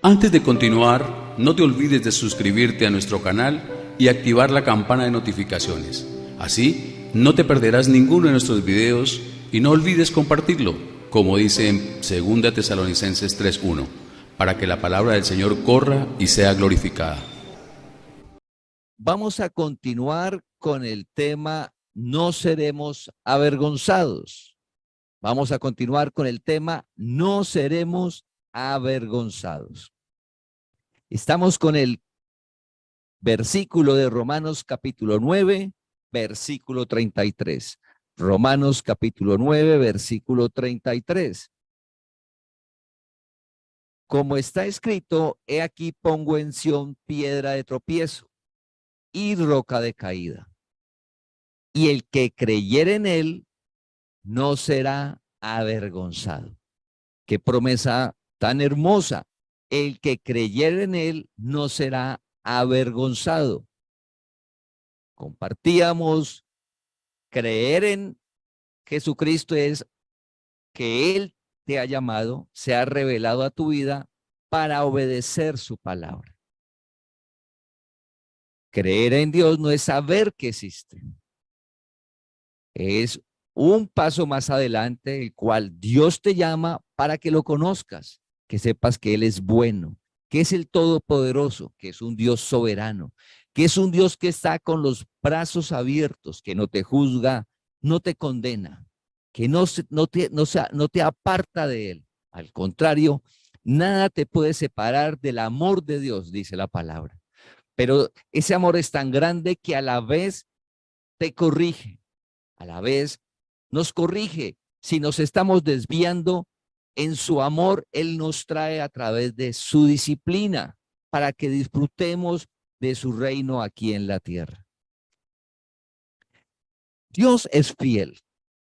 Antes de continuar, no te olvides de suscribirte a nuestro canal y activar la campana de notificaciones. Así, no te perderás ninguno de nuestros videos y no olvides compartirlo, como dice en 2 Tesalonicenses 3:1, para que la palabra del Señor corra y sea glorificada. Vamos a continuar con el tema No seremos avergonzados. Vamos a continuar con el tema No seremos avergonzados. Estamos con el versículo de Romanos capítulo 9, versículo 33. Romanos capítulo 9, versículo 33. Como está escrito, he aquí pongo en Sión piedra de tropiezo y roca de caída. Y el que creyere en él no será avergonzado. Qué promesa tan hermosa. El que creyere en él no será avergonzado. Compartíamos, creer en Jesucristo es que Él te ha llamado, se ha revelado a tu vida para obedecer su palabra. Creer en Dios no es saber que existe. Es un paso más adelante, el cual Dios te llama para que lo conozcas, que sepas que Él es bueno, que es el Todopoderoso, que es un Dios soberano, que es un Dios que está con los brazos abiertos, que no te juzga, no te condena, que no te aparta de Él. Al contrario, nada te puede separar del amor de Dios, dice la palabra. Pero ese amor es tan grande que a la vez te corrige, a la vez nos corrige. Si nos estamos desviando, en su amor, Él nos trae a través de su disciplina para que disfrutemos de su reino aquí en la tierra. Dios es fiel,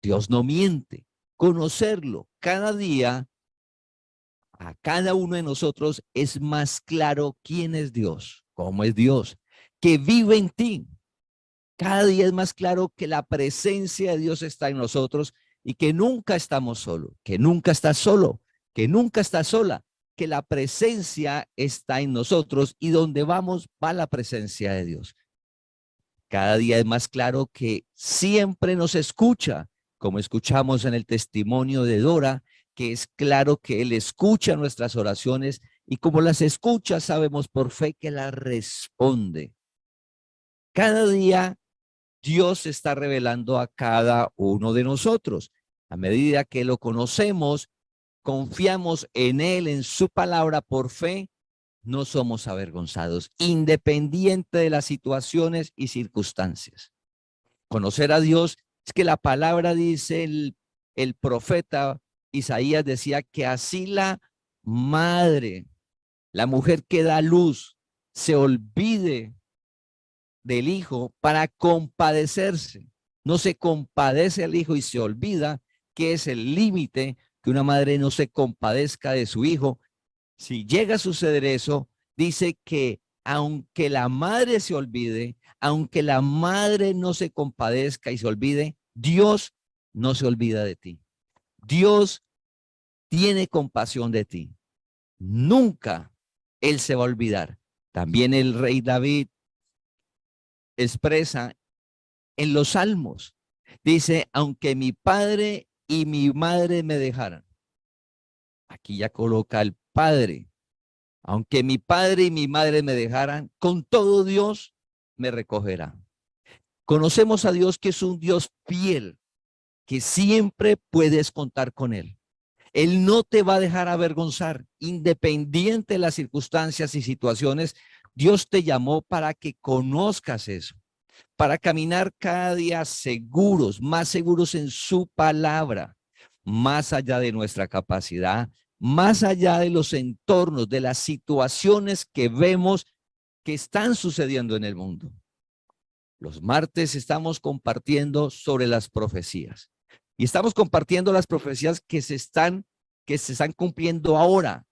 Dios no miente. Conocerlo cada día, a cada uno de nosotros es más claro quién es Dios, cómo es Dios, que vive en ti. Cada día es más claro que la presencia de Dios está en nosotros y que nunca estamos solos, que nunca estás solo, que nunca estás sola, que la presencia está en nosotros y donde vamos va la presencia de Dios. Cada día es más claro que siempre nos escucha, como escuchamos en el testimonio de Dora, que es claro que Él escucha nuestras oraciones y como las escucha sabemos por fe que las responde. Cada día Dios se está revelando a cada uno de nosotros. A medida que lo conocemos, confiamos en Él, en su palabra por fe, no somos avergonzados, independiente de las situaciones y circunstancias. Conocer a Dios es que la palabra dice, el profeta Isaías decía que así la madre, la mujer que da luz, se olvide del hijo para compadecerse. No se compadece al hijo y se olvida que es el límite que una madre no se compadezca de su hijo. Si llega a suceder eso, dice que aunque la madre se olvide, aunque la madre no se compadezca y se olvide, Dios no se olvida de ti. Dios tiene compasión de ti. Nunca Él se va a olvidar. También el rey David expresa en los salmos, dice, aunque mi padre y mi madre me dejaran. Aquí ya coloca el padre. Aunque mi padre y mi madre me dejaran, con todo Dios me recogerá. Conocemos a Dios que es un Dios fiel, que siempre puedes contar con Él. Él no te va a dejar avergonzar, independiente de las circunstancias y situaciones. Dios te llamó para que conozcas eso, para caminar cada día seguros, más seguros en su palabra, más allá de nuestra capacidad, más allá de los entornos, de las situaciones que vemos que están sucediendo en el mundo. Los martes estamos compartiendo sobre las profecías y estamos compartiendo las profecías que se están cumpliendo ahora,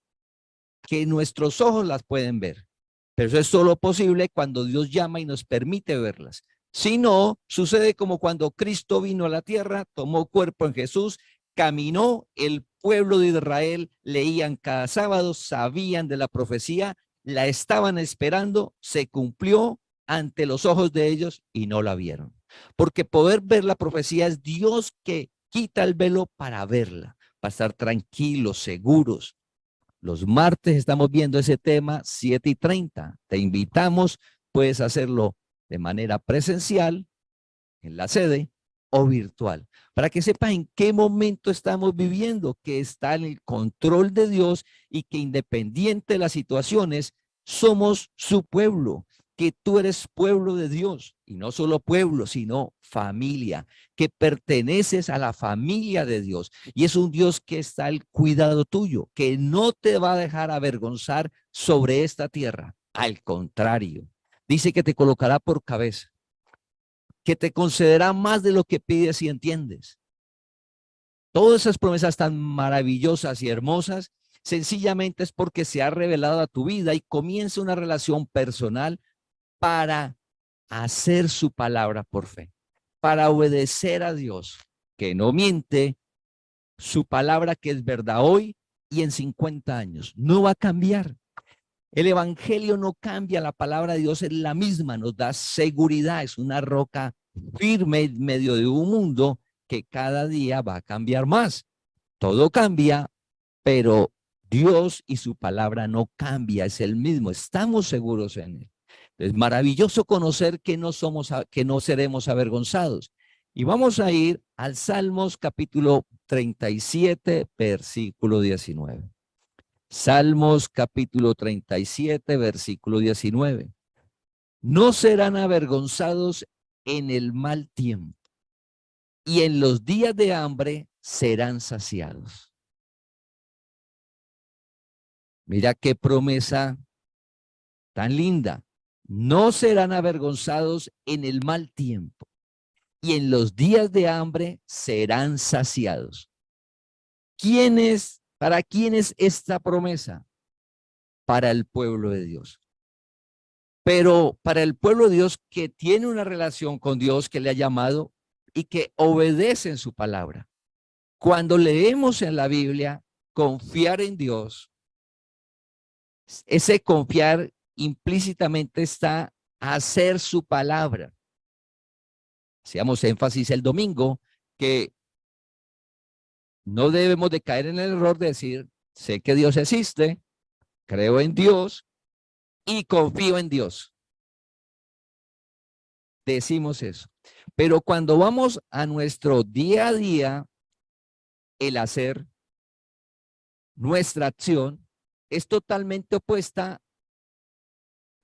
que nuestros ojos las pueden ver. Pero eso es solo posible cuando Dios llama y nos permite verlas. Si no, sucede como cuando Cristo vino a la tierra, tomó cuerpo en Jesús caminó el pueblo de Israel, leían cada sábado, sabían de la profecía, la estaban esperando, se cumplió ante los ojos de ellos y no la vieron. Porque poder ver la profecía es Dios que quita el velo para verla, para estar tranquilos, seguros. Los martes estamos viendo ese tema 7:30. Te invitamos, puedes hacerlo de manera presencial en la sede o virtual, para que sepas en qué momento estamos viviendo, que está en el control de Dios y que independiente de las situaciones, somos su pueblo, que tú eres pueblo de Dios y no solo pueblo, sino familia, que perteneces a la familia de Dios y es un Dios que está al cuidado tuyo, que no te va a dejar avergonzar sobre esta tierra. Al contrario, dice que te colocará por cabeza, que te concederá más de lo que pides y entiendes. Todas esas promesas tan maravillosas y hermosas, sencillamente es porque se ha revelado a tu vida y comienza una relación personal para hacer su palabra por fe, para obedecer a Dios, que no miente, su palabra que es verdad hoy y en 50 años. No va a cambiar. El evangelio no cambia, la palabra de Dios es la misma, nos da seguridad, es una roca firme en medio de un mundo que cada día va a cambiar más. Todo cambia, pero Dios y su palabra no cambia, es el mismo, estamos seguros en él. Es maravilloso conocer que que no seremos avergonzados. Y vamos a ir al Salmos capítulo 37, versículo 19. Salmos capítulo 37, versículo 19. No serán avergonzados en el mal tiempo y en los días de hambre serán saciados. Mira qué promesa tan linda. No serán avergonzados en el mal tiempo y en los días de hambre serán saciados. ¿Para quién es esta promesa? Para el pueblo de Dios. Pero para el pueblo de Dios que tiene una relación con Dios, que le ha llamado y que obedece en su palabra. Cuando leemos en la Biblia, confiar en Dios, ese confiar implícitamente está a hacer su palabra. Hacíamos énfasis el domingo que no debemos de caer en el error de decir, sé que Dios existe, creo en Dios y confío en Dios. Decimos eso. Pero cuando vamos a nuestro día a día, el hacer, nuestra acción, es totalmente opuesta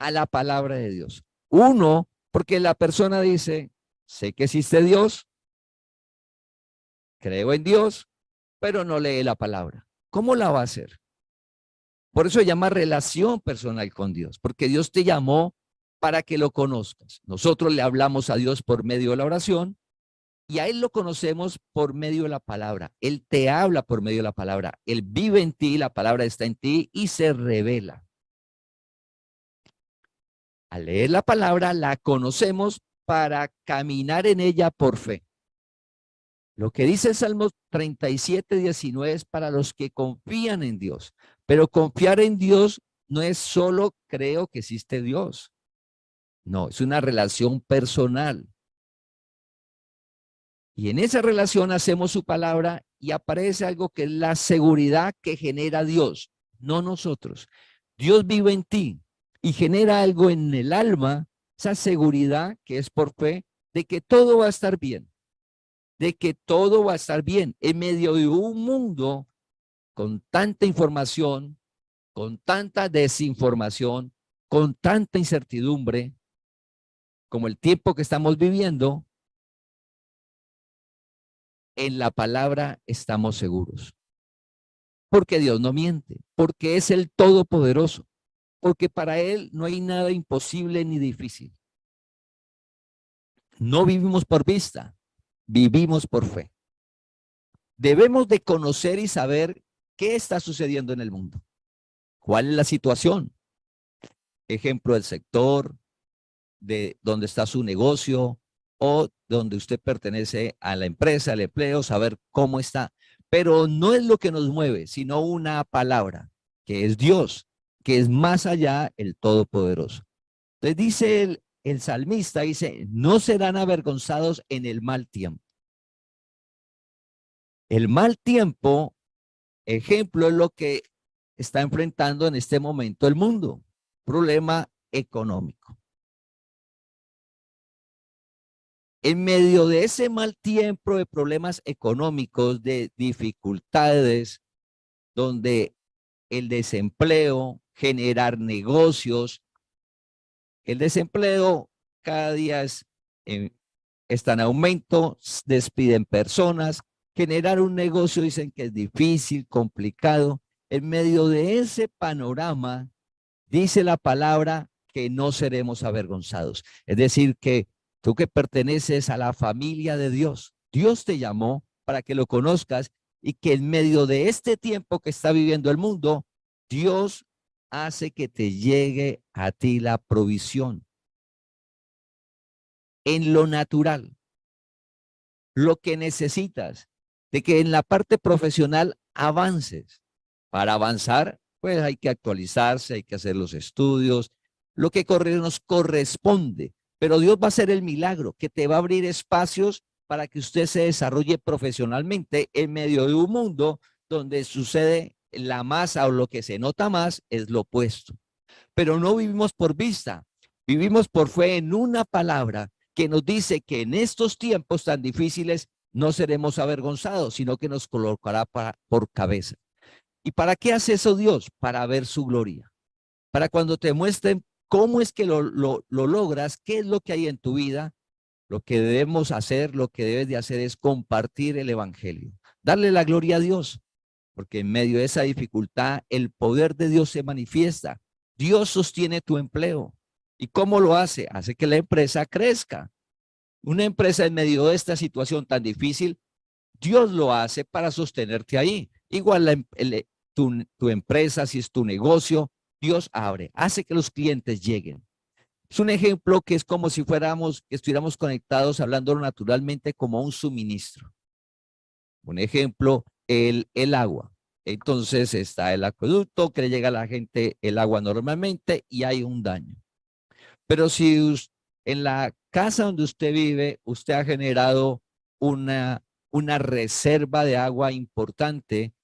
a la palabra de Dios. Uno, porque la persona dice, sé que existe Dios, creo en Dios, pero no lee la palabra. ¿Cómo la va a hacer? Por eso se llama relación personal con Dios, porque Dios te llamó para que lo conozcas. Nosotros le hablamos a Dios por medio de la oración y a Él lo conocemos por medio de la palabra. Él te habla por medio de la palabra. Él vive en ti, la palabra está en ti y se revela. Al leer la palabra, la conocemos para caminar en ella por fe. Lo que dice el Salmo 37, 19 es para los que confían en Dios. Pero confiar en Dios no es solo creo que existe Dios. No, es una relación personal. Y en esa relación hacemos su palabra y aparece algo que es la seguridad que genera Dios, no nosotros. Dios vive en ti y genera algo en el alma, esa seguridad que es por fe de que todo va a estar bien, de que todo va a estar bien en medio de un mundo con tanta información, con tanta desinformación, con tanta incertidumbre, como el tiempo que estamos viviendo. En la palabra estamos seguros. Porque Dios no miente, porque es el Todopoderoso, porque para Él no hay nada imposible ni difícil. No vivimos por vista, vivimos por fe. Debemos de conocer y saber qué está sucediendo en el mundo. ¿Cuál es la situación? Ejemplo del sector, de donde está su negocio o donde usted pertenece a la empresa, al empleo, saber cómo está. Pero no es lo que nos mueve, sino una palabra, que es Dios, que es más allá el Todopoderoso. Entonces dice el salmista, dice, no serán avergonzados en el mal tiempo. El mal tiempo, ejemplo, es lo que está enfrentando en este momento el mundo, problema económico. En medio de ese mal tiempo de problemas económicos, de dificultades, donde el desempleo, generar negocios, el desempleo cada día está en aumento, despiden personas, generar un negocio dicen que es difícil, complicado. En medio de ese panorama, dice la palabra que no seremos avergonzados. Es decir, que tú que perteneces a la familia de Dios, Dios te llamó para que lo conozcas y que en medio de este tiempo que está viviendo el mundo, Dios hace que te llegue a ti la provisión en lo natural, lo que necesitas, de que en la parte profesional avances. Para avanzar, pues hay que actualizarse, hay que hacer los estudios, lo que nos corresponde, pero Dios va a hacer el milagro, que te va a abrir espacios para que usted se desarrolle profesionalmente en medio de un mundo donde sucede la masa o lo que se nota más es lo opuesto. Pero no vivimos por vista, vivimos por fe en una palabra que nos dice que en estos tiempos tan difíciles no seremos avergonzados, sino que nos colocará por cabeza. ¿Y para qué hace eso Dios? Para ver su gloria. Para cuando te muestren cómo es que lo logras, qué es lo que hay en tu vida, lo que debemos hacer, lo que debes de hacer es compartir el evangelio. Darle la gloria a Dios, porque en medio de esa dificultad el poder de Dios se manifiesta. Dios sostiene tu empleo. ¿Y cómo lo hace? Hace que la empresa crezca. Una empresa en medio de esta situación tan difícil, Dios lo hace para sostenerte ahí. Igual tu empresa, si es tu negocio, Dios abre, hace que los clientes lleguen. Es un ejemplo que es como si estuviéramos conectados, hablando naturalmente como un suministro. Un ejemplo, el agua. Entonces está el acueducto que le llega a la gente el agua normalmente y hay un daño. Pero si en la casa donde usted vive, usted ha generado una reserva de agua importante,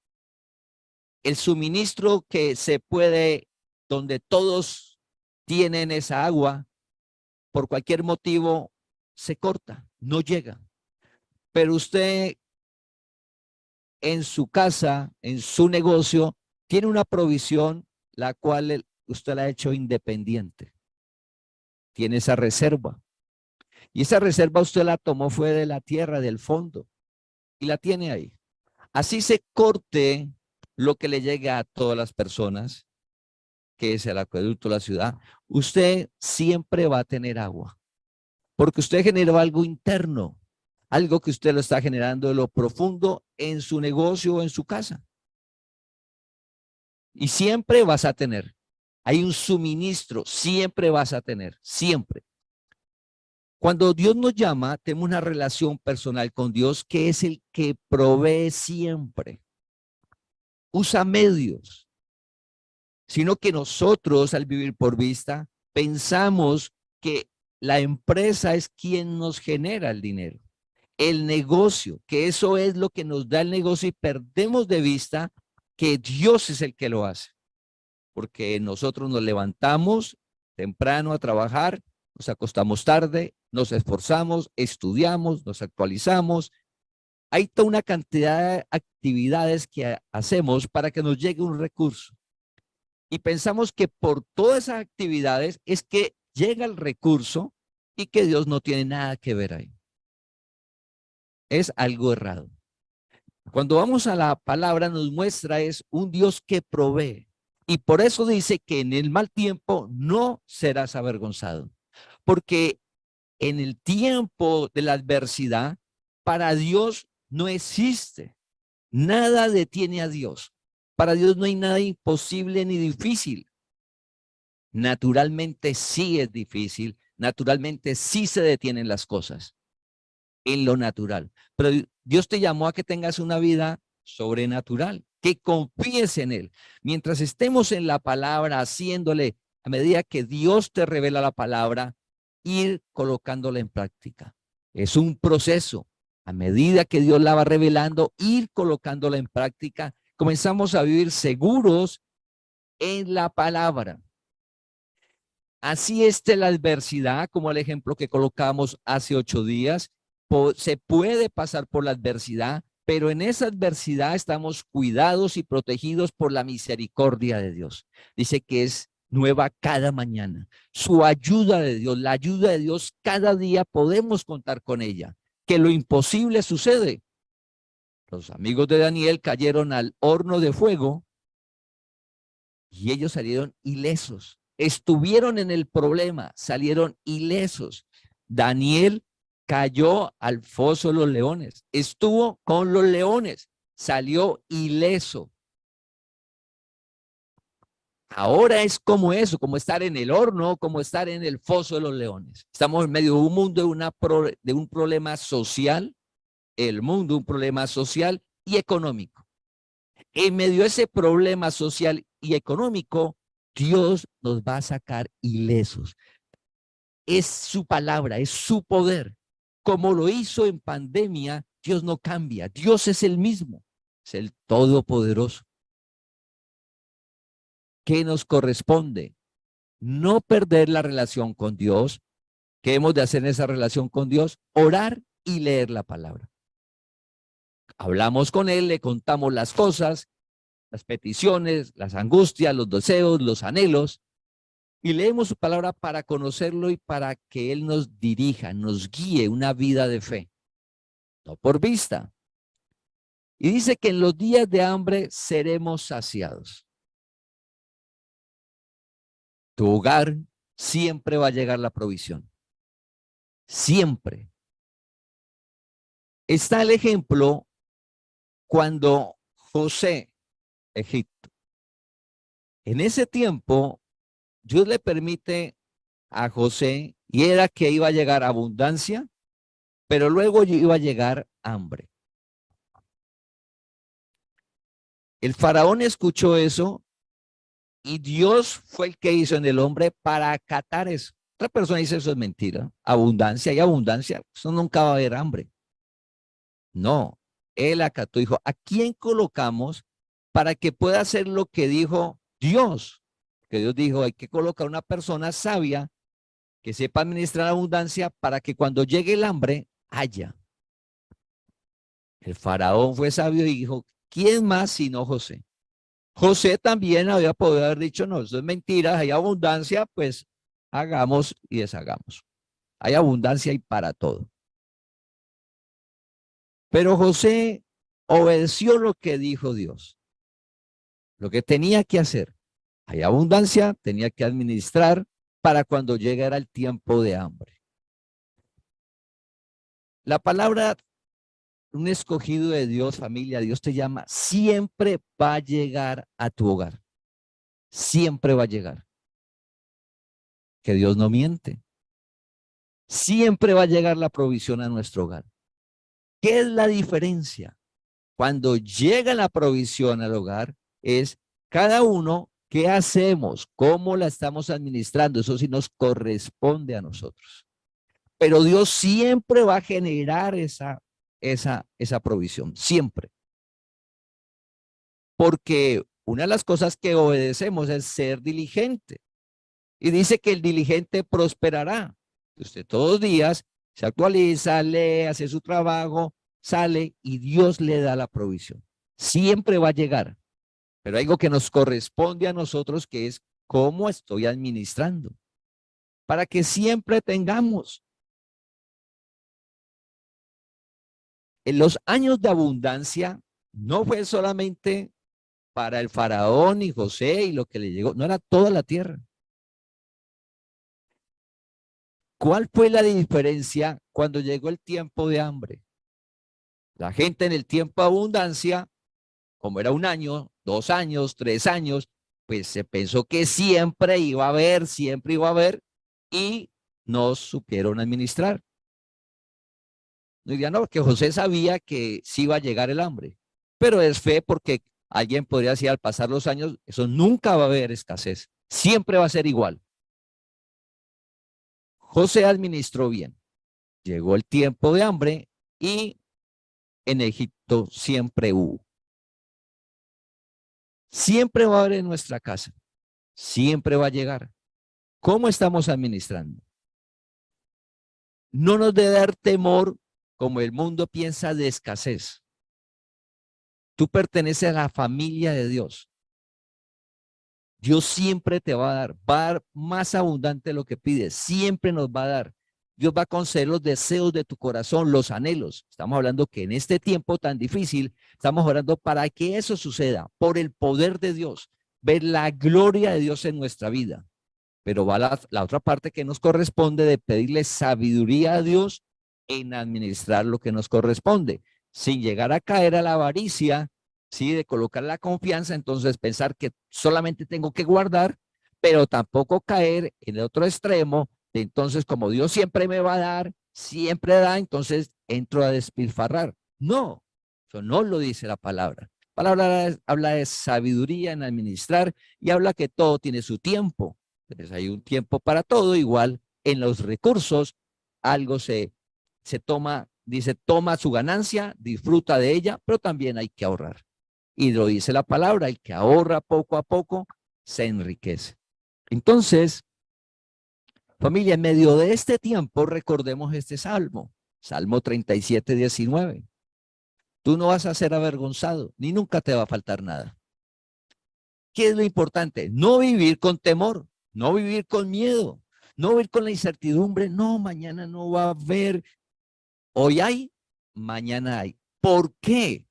el suministro que se puede, donde todos tienen esa agua, por cualquier motivo se corta, no llega. Pero usted en su casa, en su negocio, tiene una provisión la cual usted la ha hecho independiente. Tiene esa reserva. Y esa reserva usted la tomó fue de la tierra, del fondo, y la tiene ahí. Así se corte lo que le llega a todas las personas, que es el acueducto de la ciudad, usted siempre va a tener agua, porque usted generó algo interno, algo que usted lo está generando de lo profundo en su negocio o en su casa. Y siempre vas a tener. Hay un suministro, siempre vas a tener, siempre. Cuando Dios nos llama, tenemos una relación personal con Dios que es el que provee siempre. Usa medios, sino que nosotros al vivir por vista pensamos que la empresa es quien nos genera el dinero, el negocio, que eso es lo que nos da el negocio y perdemos de vista que Dios es el que lo hace, porque nosotros nos levantamos temprano a trabajar, nos acostamos tarde, nos esforzamos, estudiamos, nos actualizamos. Hay toda una cantidad de actividades que hacemos para que nos llegue un recurso. Y pensamos que por todas esas actividades es que llega el recurso y que Dios no tiene nada que ver ahí. Es algo errado. Cuando vamos a la palabra nos muestra es un Dios que provee. Y por eso dice que en el mal tiempo no serás avergonzado. Porque en el tiempo de la adversidad, para Dios no existe. Nada detiene a Dios. Para Dios no hay nada imposible ni difícil. Naturalmente sí es difícil, naturalmente sí se detienen las cosas en lo natural. Pero Dios te llamó a que tengas una vida sobrenatural, que confíes en Él. Mientras estemos en la palabra, haciéndole, a medida que Dios te revela la palabra, ir colocándola en práctica. Es un proceso. A medida que Dios la va revelando, ir colocándola en práctica, comenzamos a vivir seguros en la palabra. Así esté la adversidad, como el ejemplo que colocamos hace 8 días, se puede pasar por la adversidad, pero en esa adversidad estamos cuidados y protegidos por la misericordia de Dios. Dice que es nueva cada mañana. Su ayuda de Dios, la ayuda de Dios, cada día podemos contar con ella. Que lo imposible sucede. Los amigos de Daniel cayeron al horno de fuego y ellos salieron ilesos. Estuvieron en el problema, salieron ilesos. Daniel cayó al foso de los leones, estuvo con los leones, salió ileso. Ahora es como eso, como estar en el horno, como estar en el foso de los leones. Estamos en medio de un mundo, de un problema social, el mundo, un problema social y económico. En medio de ese problema social y económico, Dios nos va a sacar ilesos. Es su palabra, es su poder. Como lo hizo en pandemia, Dios no cambia. Dios es el mismo, es el todopoderoso. ¿Qué nos corresponde? No perder la relación con Dios. ¿Qué hemos de hacer en esa relación con Dios? Orar y leer la palabra. Hablamos con Él, le contamos las cosas, las peticiones, las angustias, los deseos, los anhelos, y leemos su palabra para conocerlo y para que Él nos dirija, nos guíe una vida de fe, no por vista. Y dice que en los días de hambre seremos saciados. Tu hogar siempre va a llegar la provisión. Siempre. Está el ejemplo cuando José, Egipto, en ese tiempo, Dios le permite a José, y era que iba a llegar abundancia, pero luego iba a llegar hambre. El faraón escuchó eso y Dios fue el que hizo en el hombre para acatar eso. Otra persona dice eso es mentira. Abundancia y abundancia, eso nunca va a haber hambre. No, él acató, dijo, ¿a quién colocamos para que pueda hacer lo que dijo Dios? Que Dios dijo, hay que colocar una persona sabia que sepa administrar abundancia para que cuando llegue el hambre haya. El faraón fue sabio y dijo, ¿quién más sino José? José también había podido haber dicho, no, eso es mentira, hay abundancia, pues hagamos y deshagamos. Hay abundancia y para todo. Pero José obedeció lo que dijo Dios, lo que tenía que hacer. Hay abundancia, tenía que administrar para cuando llegara el tiempo de hambre. La palabra, un escogido de Dios, familia, Dios te llama, siempre va a llegar a tu hogar. Siempre va a llegar. Que Dios no miente. Siempre va a llegar la provisión a nuestro hogar. ¿Qué es la diferencia? Cuando llega la provisión al hogar, es cada uno, ¿qué hacemos? ¿Cómo la estamos administrando? Eso sí nos corresponde a nosotros. Pero Dios siempre va a generar esa provisión, siempre. Porque una de las cosas que obedecemos es ser diligente. Y dice que el diligente prosperará. Usted todos los días se actualiza, lee, hace su trabajo, sale y Dios le da la provisión. Siempre va a llegar. Pero hay algo que nos corresponde a nosotros, que es cómo estoy administrando. Para que siempre tengamos. En los años de abundancia, no fue solamente para el faraón y José y lo que le llegó, no era toda la tierra. ¿Cuál fue la diferencia cuando llegó el tiempo de hambre? La gente en el tiempo de abundancia, como era 1 año, 2 años, 3 años, pues se pensó que siempre iba a haber, y no supieron administrar. No dirían, no, porque José sabía que sí iba a llegar el hambre. pero es fe porque alguien podría decir al pasar los años, eso nunca va a haber escasez, siempre va a ser igual. José administró bien. Llegó el tiempo de hambre y en Egipto siempre hubo. Siempre va a haber en nuestra casa, siempre va a llegar. ¿Cómo estamos administrando? No nos debe dar temor como el mundo piensa de escasez. Tú perteneces a la familia de Dios. Dios siempre te va a dar más abundante de lo que pides, siempre nos va a dar. Dios va a conceder los deseos de tu corazón, los anhelos. Estamos hablando que en este tiempo tan difícil, estamos orando para que eso suceda, por el poder de Dios, ver la gloria de Dios en nuestra vida. Pero va la otra parte que nos corresponde de pedirle sabiduría a Dios en administrar lo que nos corresponde, sin llegar a caer a la avaricia, ¿sí? De colocar la confianza, entonces pensar que solamente tengo que guardar, pero tampoco caer en el otro extremo, de entonces como Dios siempre me va a dar, siempre da, entonces entro a despilfarrar. No, eso no lo dice la palabra. La palabra habla de sabiduría en administrar y habla que todo tiene su tiempo. Entonces hay un tiempo para todo, igual en los recursos, algo se toma, dice, toma su ganancia, disfruta de ella, pero también hay que ahorrar. Y lo dice la palabra, el que ahorra poco a poco se enriquece. Entonces, familia, en medio de este tiempo recordemos este salmo, Salmo 37, 19. Tú no vas a ser avergonzado, ni nunca te va a faltar nada. ¿Qué es lo importante? No vivir con temor, no vivir con miedo, no vivir con la incertidumbre, no, mañana no va a haber, hoy hay, mañana hay. ¿Por qué?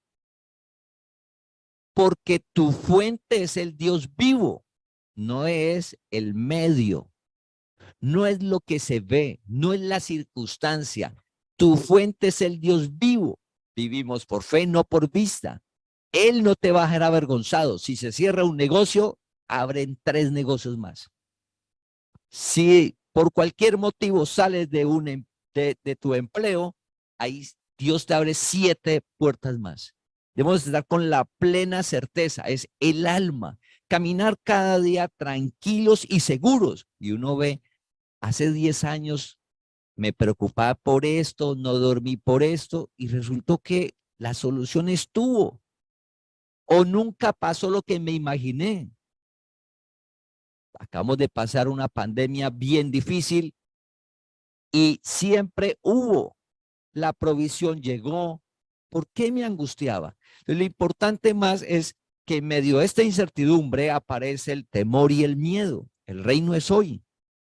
Porque tu fuente es el Dios vivo, no es el medio, no es lo que se ve, no es la circunstancia. Tu fuente es el Dios vivo. Vivimos por fe, no por vista. Él no te va a dejar avergonzado. Si se cierra un negocio, abren 3 negocios más. Si por cualquier motivo sales de tu empleo, ahí Dios te abre 7 puertas más. Debemos estar con la plena certeza, es el alma, caminar cada día tranquilos y seguros. Y uno ve, hace 10 años me preocupaba por esto, no dormí por esto, y resultó que la solución estuvo. O nunca pasó lo que me imaginé. Acabamos de pasar una pandemia bien difícil y siempre hubo, la provisión llegó. ¿Por qué me angustiaba? Entonces, lo importante más es que en medio de esta incertidumbre aparece el temor y el miedo. El reino es hoy.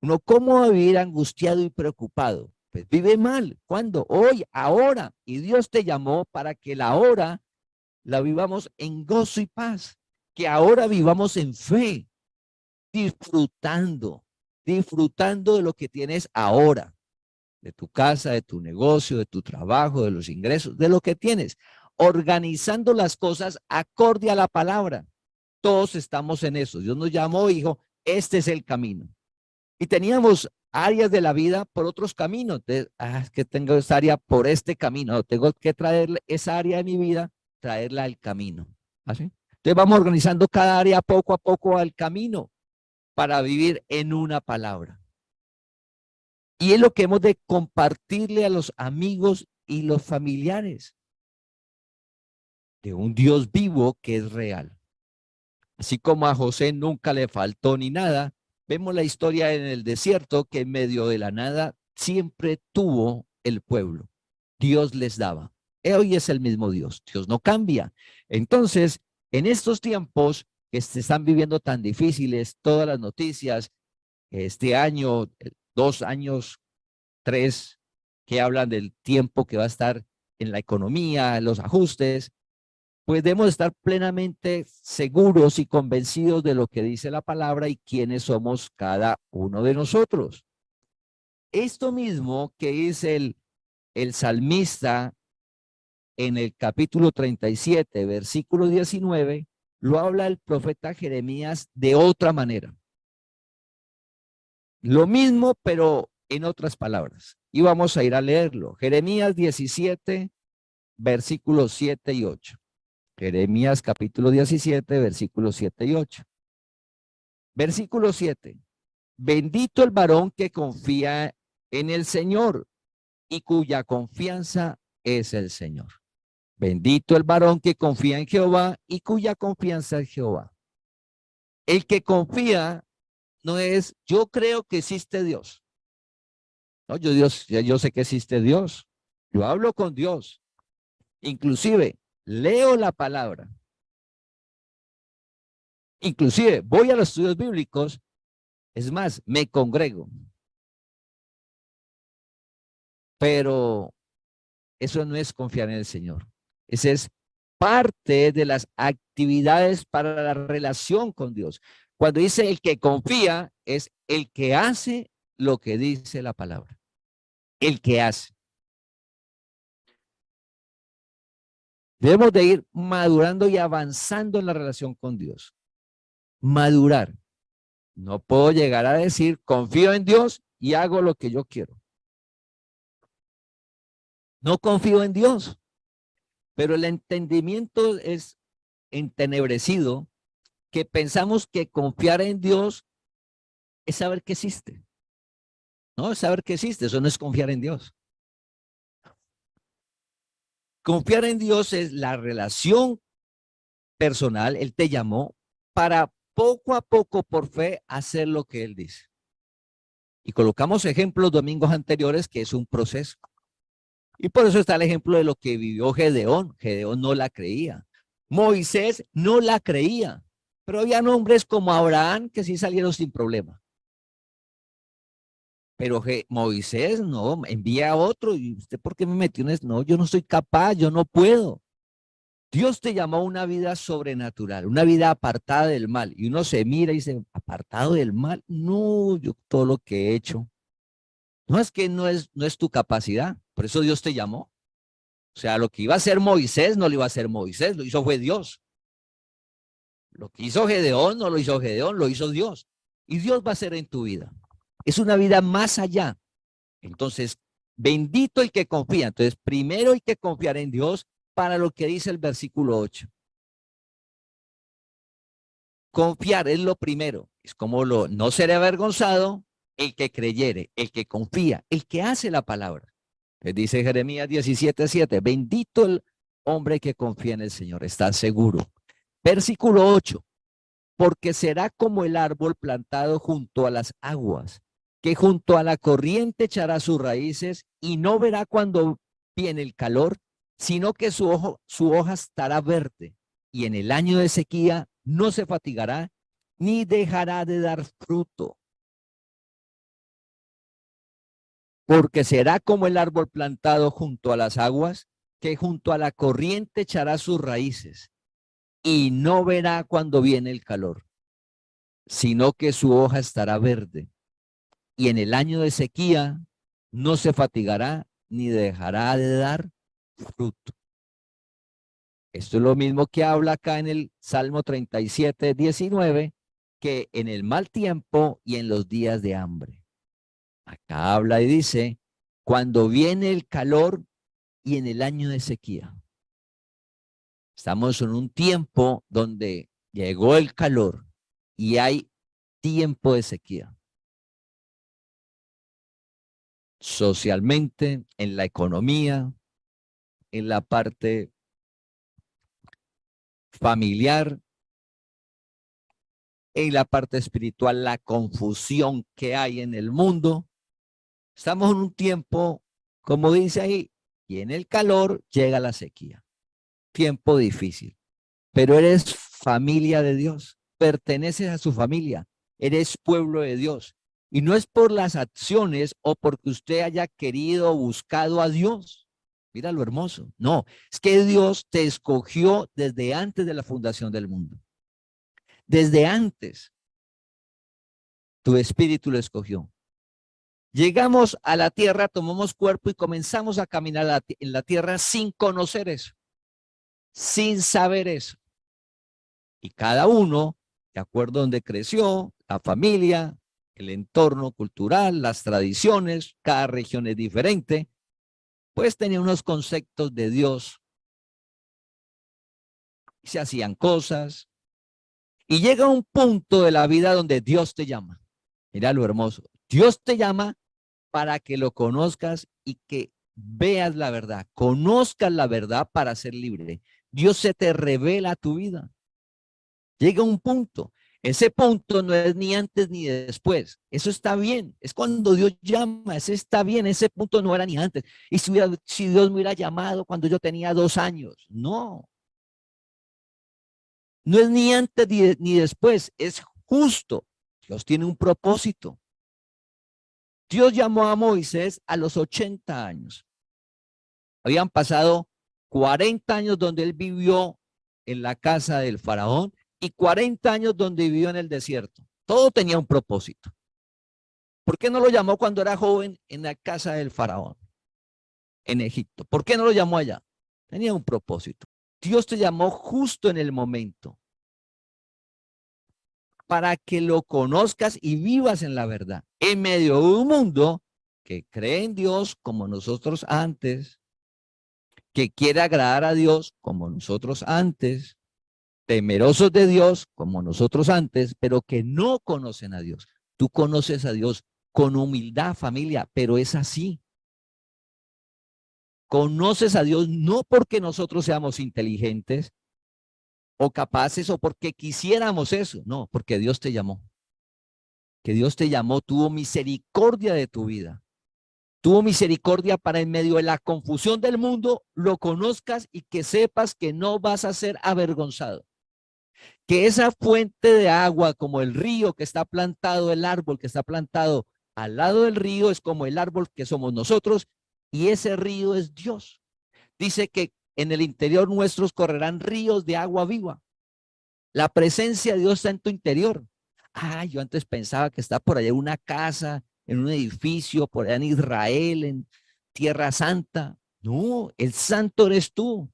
Uno, ¿cómo va a vivir angustiado y preocupado? Pues vive mal. ¿Cuándo? Hoy, ahora. Y Dios te llamó para que la hora la vivamos en gozo y paz. Que ahora vivamos en fe, disfrutando, disfrutando de lo que tienes ahora, de tu casa, de tu negocio, de tu trabajo, de los ingresos, de lo que tienes, organizando las cosas acorde a la palabra. Todos estamos en eso. Dios nos llamó y dijo, este es el camino. Y teníamos áreas de la vida por otros caminos. Entonces, es que tengo esa área por este camino. Tengo que traer esa área de mi vida, traerla al camino. ¿Así? Entonces vamos organizando cada área poco a poco al camino para vivir en una palabra. Y es lo que hemos de compartirle a los amigos y los familiares de un Dios vivo que es real. Así como a José nunca le faltó ni nada, vemos la historia en el desierto que en medio de la nada siempre tuvo el pueblo. Dios les daba. Hoy es el mismo Dios. Dios no cambia. Entonces, en estos tiempos que se están viviendo tan difíciles, todas las noticias, este año, 2 años, 3, que hablan del tiempo que va a estar en la economía, los ajustes, pues debemos estar plenamente seguros y convencidos de lo que dice la palabra y quiénes somos cada uno de nosotros. Esto mismo que dice el salmista en el capítulo 37, versículo 19, lo habla el profeta Jeremías de otra manera. Lo mismo, pero en otras palabras. Y vamos a ir a leerlo. Jeremías 17, versículos 7 y 8. Jeremías capítulo 17, versículos 7 y 8. Versículo 7. Bendito el varón que confía en el Señor y cuya confianza es el Señor. Bendito el varón que confía en Jehová y cuya confianza es Jehová. El que confía no es, yo creo que existe Dios. No, yo sé que existe Dios. Yo hablo con Dios. Inclusive, leo la palabra. Inclusive, voy a los estudios bíblicos. Es más, me congrego. Pero eso no es confiar en el Señor. Ese es parte de las actividades para la relación con Dios. Cuando dice el que confía, es el que hace lo que dice la palabra. El que hace. Debemos de ir madurando y avanzando en la relación con Dios. Madurar. No puedo llegar a decir, confío en Dios y hago lo que yo quiero. No confío en Dios, pero el entendimiento es entenebrecido, que pensamos que confiar en Dios es saber que existe. No, es saber que existe, eso no es confiar en Dios. Confiar en Dios es la relación personal. Él te llamó para poco a poco, por fe, hacer lo que Él dice. Y colocamos ejemplos domingos anteriores que es un proceso. Y por eso está el ejemplo de lo que vivió Gedeón. Gedeón no la creía. Moisés no la creía. Pero había hombres como Abraham que sí salieron sin problema. Pero Moisés no, envía a otro. ¿Y usted por qué me metió en eso? No, yo no soy capaz, yo no puedo. Dios te llamó a una vida sobrenatural, una vida apartada del mal. Y uno se mira y dice, apartado del mal. No, yo todo lo que he hecho. No es que no es tu capacidad. Por eso Dios te llamó. O sea, lo que iba a hacer Moisés no lo iba a hacer Moisés, lo hizo fue Dios. Lo que hizo Gedeón no lo hizo Gedeón, lo hizo Dios. Y Dios va a hacer en tu vida. Es una vida más allá. Entonces, bendito el que confía. Entonces, primero hay que confiar en Dios para lo que dice el versículo 8. Confiar es lo primero. Es como no seré avergonzado el que creyere, el que confía, el que hace la palabra. Dice Jeremías 17:7, bendito el hombre que confía en el Señor, está seguro. Versículo 8, porque será como el árbol plantado junto a las aguas, que junto a la corriente echará sus raíces y no verá cuando viene el calor, sino que su hoja estará verde y en el año de sequía no se fatigará ni dejará de dar fruto. Porque será como el árbol plantado junto a las aguas, que junto a la corriente echará sus raíces y no verá cuando viene el calor, sino que su hoja estará verde y en el año de sequía no se fatigará ni dejará de dar fruto. Esto es lo mismo que habla acá en el Salmo 37:19, que en el mal tiempo y en los días de hambre. Acá habla y dice, cuando viene el calor y en el año de sequía. Estamos en un tiempo donde llegó el calor y hay tiempo de sequía. Socialmente, en la economía, en la parte familiar, en la parte espiritual, la confusión que hay en el mundo. Estamos en un tiempo, como dice ahí, y en el calor llega la sequía. Tiempo difícil. Pero eres familia de Dios, perteneces a su familia, eres pueblo de Dios. Y no es por las acciones o porque usted haya querido o buscado a Dios. Mira lo hermoso. No, es que Dios te escogió desde antes de la fundación del mundo. Desde antes, tu espíritu lo escogió. Llegamos a la tierra, tomamos cuerpo y comenzamos a caminar en la tierra sin conocer eso, sin saber eso. Y cada uno, de acuerdo a donde creció, la familia, el entorno cultural, las tradiciones, cada región es diferente, pues tenía unos conceptos de Dios se hacían cosas. Y llega un punto de la vida donde Dios te llama. Mira lo hermoso. Dios te llama para que lo conozcas y que veas la verdad. Conozcas la verdad para ser libre. Dios se te revela a tu vida. Llega un punto. Ese punto no es ni antes ni después. Eso está bien. Es cuando Dios llama. Ese está bien. Ese punto no era ni antes. Y si Dios me hubiera llamado cuando yo tenía 2 años. No. No es ni antes ni después. Es justo. Dios tiene un propósito. Dios llamó a Moisés a los 80 años. Habían pasado 40 años donde él vivió en la casa del faraón y 40 años donde vivió en el desierto. Todo tenía un propósito. ¿Por qué no lo llamó cuando era joven en la casa del faraón, en Egipto? ¿Por qué no lo llamó allá? Tenía un propósito. Dios te llamó justo en el momento para que lo conozcas y vivas en la verdad, en medio de un mundo que cree en Dios como nosotros antes, que quiere agradar a Dios como nosotros antes, temerosos de Dios como nosotros antes, pero que no conocen a Dios. Tú conoces a Dios con humildad, familia, pero es así. Conoces a Dios no porque nosotros seamos inteligentes o capaces o porque quisiéramos eso, no, porque Dios te llamó. Que Dios te llamó, tuvo misericordia de tu vida. Tuvo misericordia para en medio de la confusión del mundo lo conozcas y que sepas que no vas a ser avergonzado. Que esa fuente de agua, como el río que está plantado, el árbol que está plantado al lado del río, es como el árbol que somos nosotros y ese río es Dios. Dice que en el interior nuestros correrán ríos de agua viva. La presencia de Dios está en tu interior. Yo antes pensaba que está por allá en una casa, en un edificio, por allá en Israel, en Tierra Santa. No, el santo eres tú.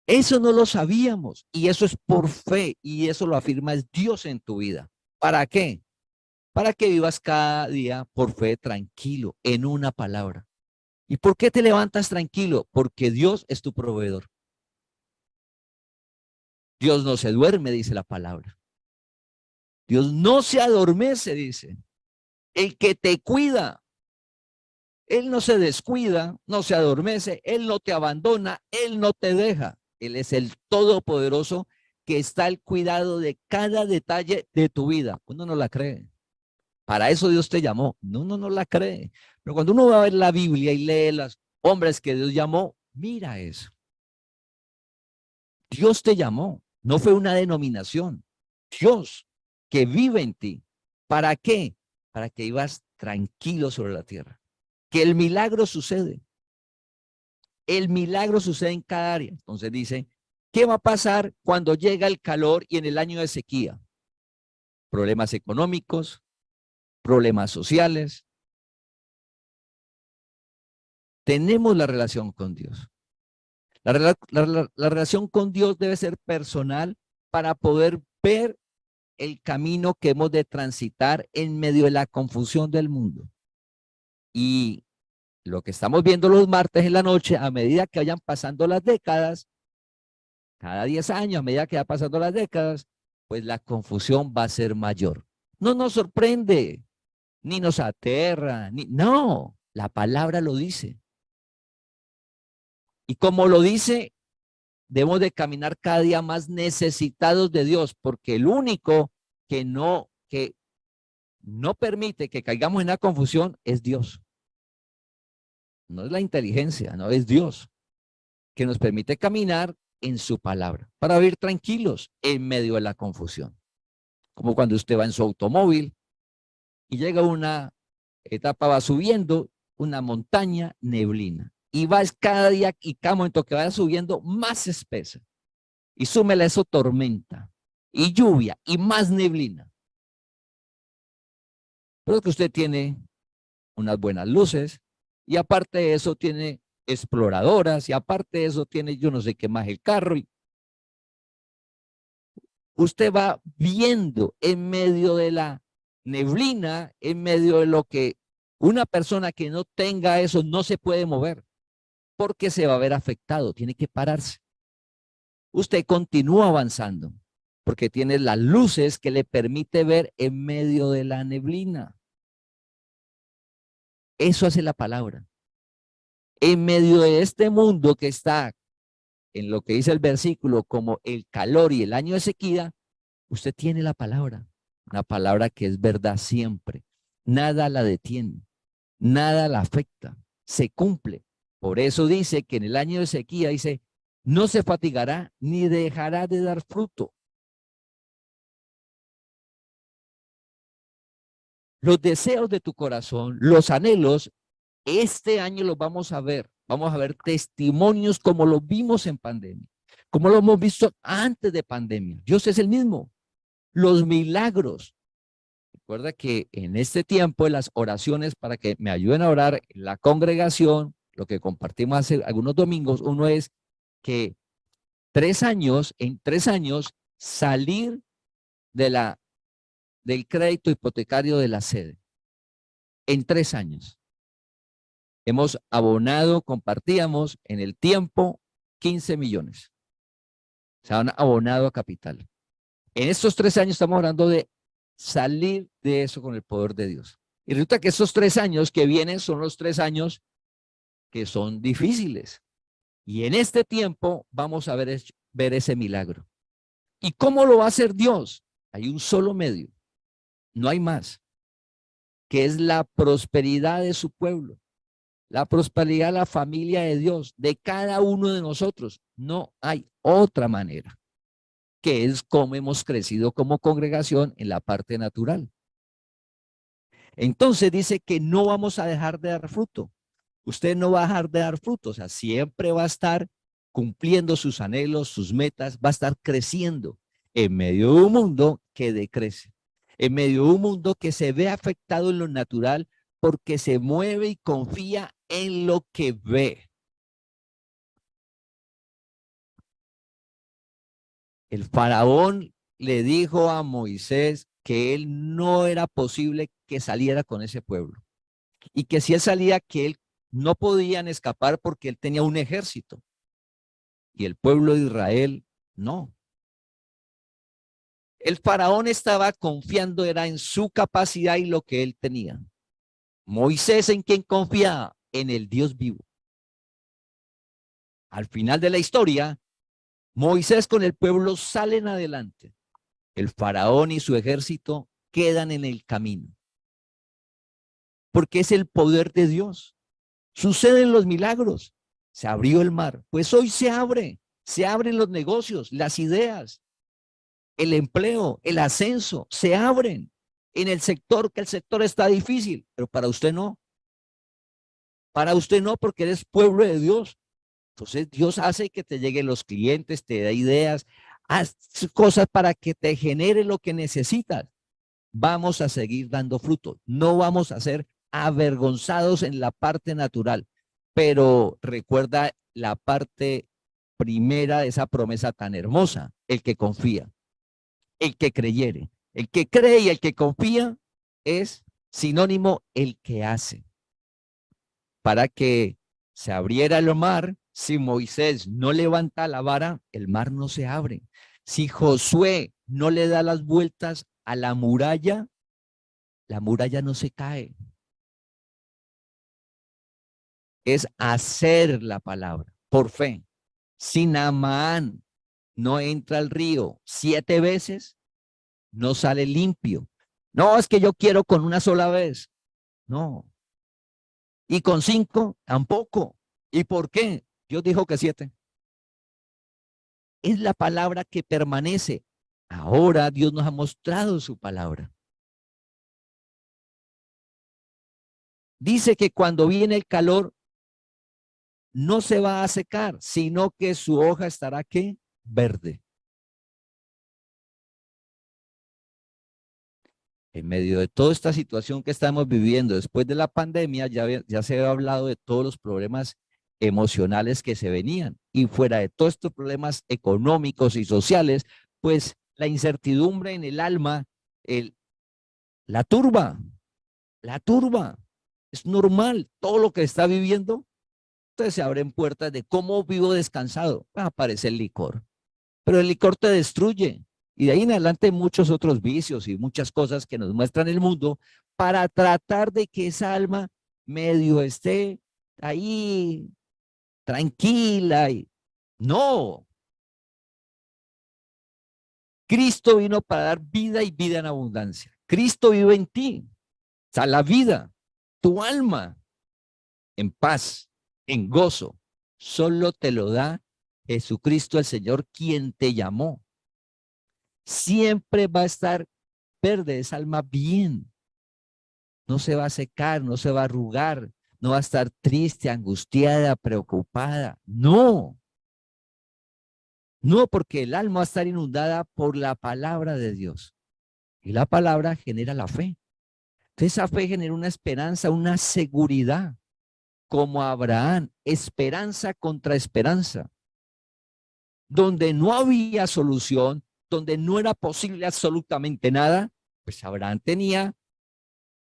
Eso no lo sabíamos y eso es por fe y eso lo afirma Dios en tu vida. ¿Para qué? Para que vivas cada día por fe tranquilo en una palabra. ¿Y por qué te levantas tranquilo? Porque Dios es tu proveedor. Dios no se duerme, dice la palabra. Dios no se adormece, dice. El que te cuida, Él no se descuida, no se adormece, Él no te abandona, Él no te deja. Él es el Todopoderoso que está al cuidado de cada detalle de tu vida. Uno no la cree. Para eso Dios te llamó. No, no la cree. Pero cuando uno va a ver la Biblia y lee los hombres que Dios llamó, mira eso. Dios te llamó. No fue una denominación. Dios que vive en ti. ¿Para qué? Para que vivas tranquilo sobre la tierra. Que el milagro sucede. El milagro sucede en cada área. Entonces dice, ¿qué va a pasar cuando llega el calor y en el año de sequía? Problemas económicos, problemas sociales. Tenemos la relación con Dios. La relación con Dios debe ser personal para poder ver el camino que hemos de transitar en medio de la confusión del mundo. Y lo que estamos viendo los martes en la noche, a medida que vayan pasando las décadas, cada 10 años, a medida que va pasando las décadas, pues la confusión va a ser mayor. No nos sorprende, ni nos aterra, no, la palabra lo dice. Y como lo dice, debemos de caminar cada día más necesitados de Dios, porque el único que no permite que caigamos en la confusión es Dios. No es la inteligencia, no es Dios, que nos permite caminar en su palabra, para vivir tranquilos en medio de la confusión. Como cuando usted va en su automóvil y llega una etapa, va subiendo una montaña, neblina, y vas cada día y cada momento que vaya subiendo más espesa, y súmele eso tormenta, y lluvia, y más neblina. Pero que usted tiene unas buenas luces, y aparte de eso tiene exploradoras, y aparte de eso tiene yo no sé qué más el carro, y usted va viendo en medio de la neblina, en medio de lo que una persona que no tenga eso no se puede mover, porque se va a ver afectado, tiene que pararse. Usted continúa avanzando porque tiene las luces que le permite ver en medio de la neblina. Eso hace la palabra. En medio de este mundo que está, en lo que dice el versículo, como el calor y el año de sequía, usted tiene la palabra, una palabra que es verdad siempre. Nada la detiene, nada la afecta, se cumple. Por eso dice que en el año de sequía, dice, no se fatigará ni dejará de dar fruto. Los deseos de tu corazón, los anhelos, este año los vamos a ver. Vamos a ver testimonios como los vimos en pandemia, como lo hemos visto antes de pandemia. Dios es el mismo. Los milagros. Recuerda que en este tiempo, en las oraciones, para que me ayuden a orar, la congregación, lo que compartimos hace algunos domingos, uno es que en 3 años, salir del crédito hipotecario de la sede. En 3 años. Hemos abonado, compartíamos en el tiempo 15 millones. Se han abonado a capital. En estos 3 años estamos hablando de salir de eso con el poder de Dios. Y resulta que estos 3 años que vienen son los 3 años que son difíciles. Y en este tiempo vamos a ver ese milagro. ¿Y cómo lo va a hacer Dios? Hay un solo medio, no hay más, que es la prosperidad de su pueblo. La prosperidad de la familia de Dios, de cada uno de nosotros. No hay otra manera, que es como hemos crecido como congregación en la parte natural. Entonces dice que no vamos a dejar de dar fruto. Usted no va a dejar de dar fruto, o sea, siempre va a estar cumpliendo sus anhelos, sus metas, va a estar creciendo en medio de un mundo que decrece, en medio de un mundo que se ve afectado en lo natural porque se mueve y confía en lo que ve. El faraón le dijo a Moisés que él no era posible que saliera con ese pueblo y que si él salía, que él no podían escapar porque él tenía un ejército y el pueblo de Israel no. El faraón estaba confiando era en su capacidad y lo que él tenía. Moisés, ¿en quién confiaba? En el Dios vivo. Al final de la historia, Moisés con el pueblo salen adelante. El faraón y su ejército quedan en el camino. Porque es el poder de Dios. Suceden los milagros. Se abrió el mar. Pues hoy se abren los negocios, las ideas, el empleo, el ascenso, se abren en el sector, que el sector está difícil, pero para usted no. Para usted no, porque eres pueblo de Dios. Entonces Dios hace que te lleguen los clientes, te da ideas, haz cosas para que te genere lo que necesitas. Vamos a seguir dando fruto. No vamos a ser avergonzados en la parte natural, pero recuerda la parte primera de esa promesa tan hermosa, el que confía, el que creyere. El que cree y el que confía es sinónimo el que hace. Para que se abriera el mar, si Moisés no levanta la vara, el mar no se abre. Si Josué no le da las vueltas a la muralla no se cae. Es hacer la palabra por fe. Si Naamán no entra al río 7 veces, no sale limpio. No, es que yo quiero con una sola vez. No. Y con 5, tampoco. ¿Y por qué? Dios dijo que 7. Es la palabra que permanece. Ahora Dios nos ha mostrado su palabra. Dice que cuando viene el calor, no se va a secar, sino que su hoja estará, ¿qué? Verde. En medio de toda esta situación que estamos viviendo después de la pandemia, ya se había hablado de todos los problemas emocionales que se venían. Y fuera de todos estos problemas económicos y sociales, pues la incertidumbre en el alma, la turba. Es normal todo lo que está viviendo. Entonces se abren puertas de cómo vivo descansado. Aparece el licor. Pero el licor te destruye. Y de ahí en adelante muchos otros vicios y muchas cosas que nos muestran el mundo para tratar de que esa alma medio esté ahí tranquila. No, Cristo vino para dar vida y vida en abundancia. Cristo vive en ti. O sea, la vida, tu alma en paz, en gozo, solo te lo da Jesucristo el Señor, quien te llamó. Siempre va a estar verde esa alma bien. No se va a secar, no se va a arrugar, no va a estar triste, angustiada, preocupada. No, no, porque el alma va a estar inundada por la palabra de Dios. Y la palabra genera la fe. Entonces esa fe genera una esperanza, una seguridad, como Abraham, esperanza contra esperanza. Donde no había solución, donde no era posible absolutamente nada, pues Abraham tenía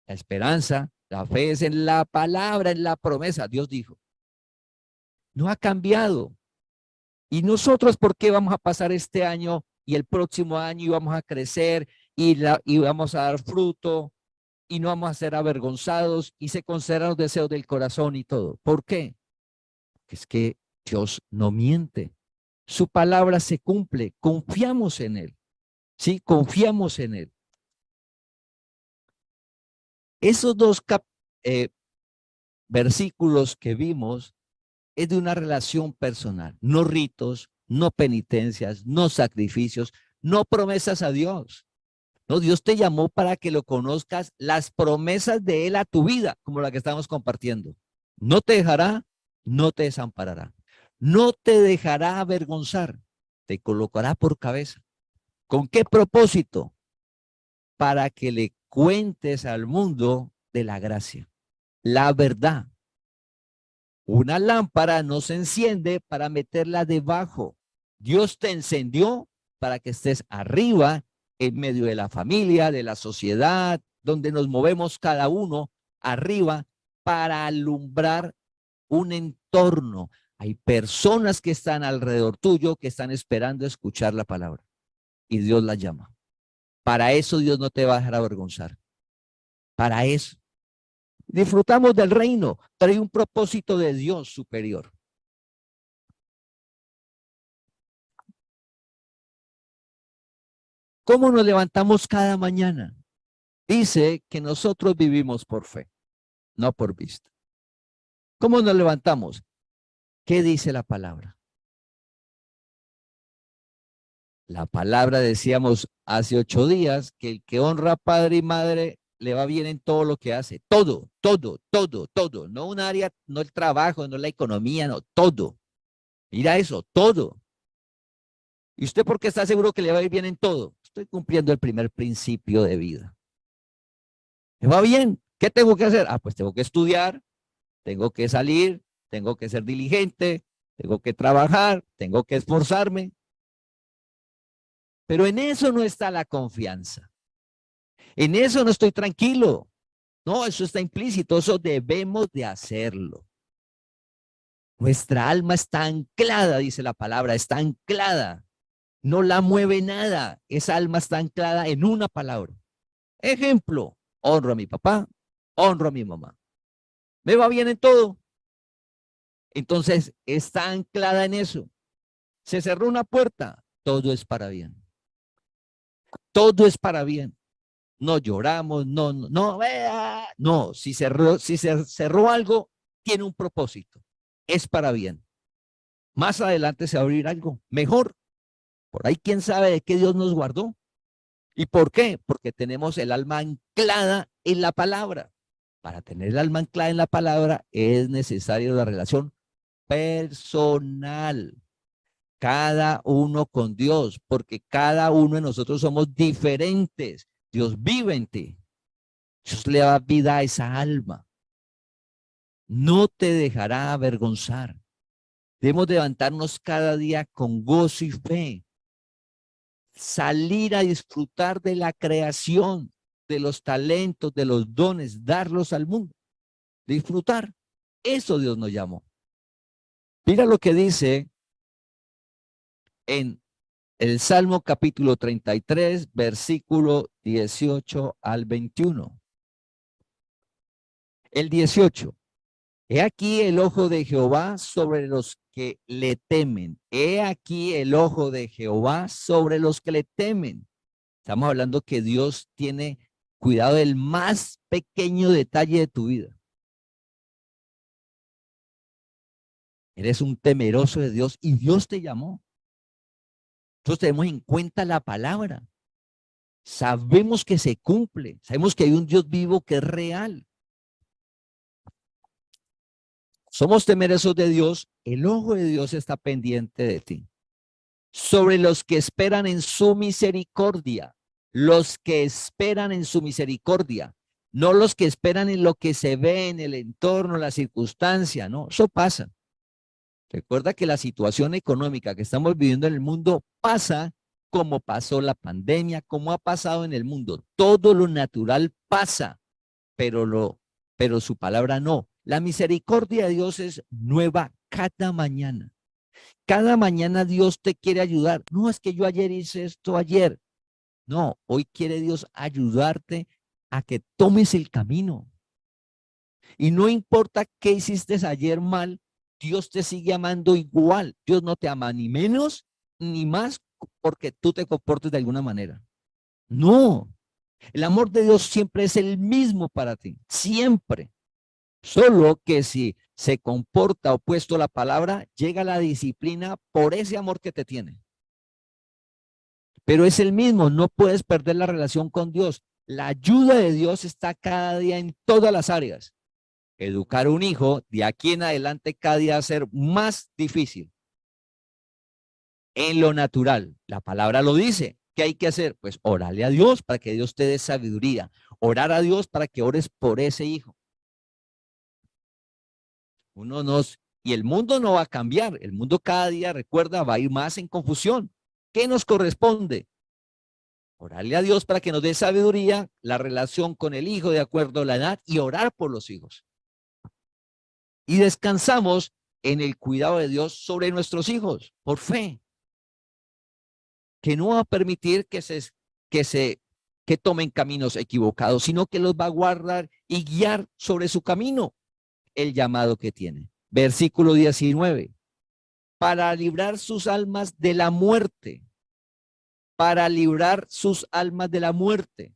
la esperanza, la fe es en la palabra, en la promesa. Dios dijo, no ha cambiado. ¿Y nosotros por qué vamos a pasar este año y el próximo año y vamos a crecer y vamos a dar fruto y no vamos a ser avergonzados y se consideran los deseos del corazón y todo? ¿Por qué? Porque es que Dios no miente. Su palabra se cumple. Confiamos en Él. Sí, confiamos en Él. Esos dos versículos que vimos es de una relación personal, no ritos, no penitencias, no sacrificios, no promesas a Dios. No, Dios te llamó para que lo conozcas, las promesas de Él a tu vida, como la que estamos compartiendo. No te dejará, no te desamparará, no te dejará avergonzar, te colocará por cabeza. ¿Con qué propósito? Para que le cuentes al mundo de la gracia, la verdad. Una lámpara no se enciende para meterla debajo. Dios te encendió para que estés arriba, en medio de la familia, de la sociedad, donde nos movemos cada uno, arriba, para alumbrar un entorno. Hay personas que están alrededor tuyo que están esperando escuchar la palabra y Dios la llama. Para eso Dios no te va a dejar avergonzar. Para eso. Disfrutamos del reino, pero hay un propósito de Dios superior. ¿Cómo nos levantamos cada mañana? Dice que nosotros vivimos por fe, no por vista. ¿Cómo nos levantamos? ¿Qué dice la palabra? La palabra, decíamos hace 8 días, que el que honra a padre y madre le va bien en todo lo que hace. Todo, todo, todo, todo. No un área, no el trabajo, no la economía, no, todo. Mira eso, todo. ¿Y usted por qué está seguro que le va a ir bien en todo? Estoy cumpliendo el primer principio de vida. ¿Me va bien? ¿Qué tengo que hacer? Pues tengo que estudiar, tengo que salir, tengo que ser diligente, tengo que trabajar, tengo que esforzarme. Pero en eso no está la confianza. En eso no estoy tranquilo. No, eso está implícito, eso debemos de hacerlo. Nuestra alma está anclada, dice la palabra, está anclada. No la mueve nada. Esa alma está anclada en una palabra. Ejemplo, honro a mi papá, honro a mi mamá. ¿Me va bien en todo? Entonces, está anclada en eso. Se cerró una puerta, todo es para bien. Todo es para bien. No lloramos, no, vea. No, si se cerró algo, tiene un propósito. Es para bien. Más adelante se va a abrir algo mejor. Por ahí, quién sabe de qué Dios nos guardó. ¿Y por qué? Porque tenemos el alma anclada en la palabra. Para tener el alma anclada en la palabra es necesaria la relación personal. Cada uno con Dios, porque cada uno de nosotros somos diferentes. Dios vive en ti. Dios le da vida a esa alma. No te dejará avergonzar. Debemos levantarnos cada día con gozo y fe. Salir a disfrutar de la creación, de los talentos, de los dones, darlos al mundo. Disfrutar. Eso Dios nos llamó. Mira lo que dice en el Salmo capítulo 33, versículo 18 al 21. El 18. He aquí el ojo de Jehová sobre los que le temen. He aquí el ojo de Jehová sobre los que le temen. Estamos hablando que Dios tiene cuidado del más pequeño detalle de tu vida. Eres un temeroso de Dios y Dios te llamó. Nosotros tenemos en cuenta la palabra. Sabemos que se cumple. Sabemos que hay un Dios vivo que es real. Somos temerosos de Dios. El ojo de Dios está pendiente de ti. Sobre los que esperan en su misericordia. Los que esperan en su misericordia. No los que esperan en lo que se ve en el entorno, la circunstancia. No, eso pasa. Recuerda que la situación económica que estamos viviendo en el mundo pasa como pasó la pandemia, como ha pasado en el mundo. Todo lo natural pasa, pero su palabra no. La misericordia de Dios es nueva cada mañana. Cada mañana Dios te quiere ayudar. No es que yo ayer hice esto ayer. No, hoy quiere Dios ayudarte a que tomes el camino. Y no importa qué hiciste ayer mal, Dios te sigue amando igual. Dios no te ama ni menos ni más porque tú te comportes de alguna manera. No, el amor de Dios siempre es el mismo para ti, siempre. Solo que si se comporta opuesto a la palabra, llega la disciplina por ese amor que te tiene. Pero es el mismo, no puedes perder la relación con Dios. La ayuda de Dios está cada día en todas las áreas. Educar a un hijo de aquí en adelante cada día va a ser más difícil. En lo natural, la palabra lo dice. ¿Qué hay que hacer? Pues orarle a Dios para que Dios te dé sabiduría. Orar a Dios para que ores por ese hijo. Y el mundo no va a cambiar. El mundo cada día, recuerda, va a ir más en confusión. ¿Qué nos corresponde? Orarle a Dios para que nos dé sabiduría, la relación con el hijo de acuerdo a la edad y orar por los hijos. Y descansamos en el cuidado de Dios sobre nuestros hijos, por fe, que no va a permitir que tomen caminos equivocados, sino que los va a guardar y guiar sobre su camino, el llamado que tiene. Versículo 19. Para librar sus almas de la muerte. Para librar sus almas de la muerte.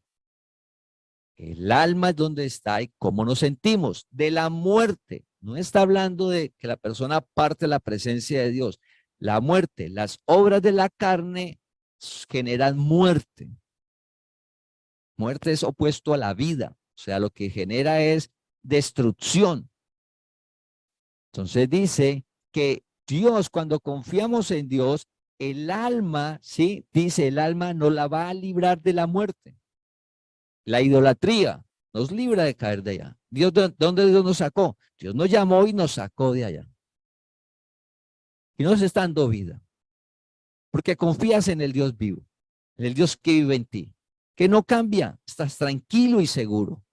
El alma es donde está y cómo nos sentimos. De la muerte. No está hablando de que la persona parte de la presencia de Dios. La muerte, las obras de la carne generan muerte. Muerte es opuesto a la vida. O sea, lo que genera es destrucción. Entonces dice que Dios, cuando confiamos en Dios, el alma, ¿sí? Dice, el alma no la va a librar de la muerte. La idolatría nos libra de caer de allá. Dios, ¿dónde Dios nos sacó? Dios nos llamó y nos sacó de allá. Y nos está dando vida. Porque confías en el Dios vivo, en el Dios que vive en ti, que no cambia, estás tranquilo y seguro.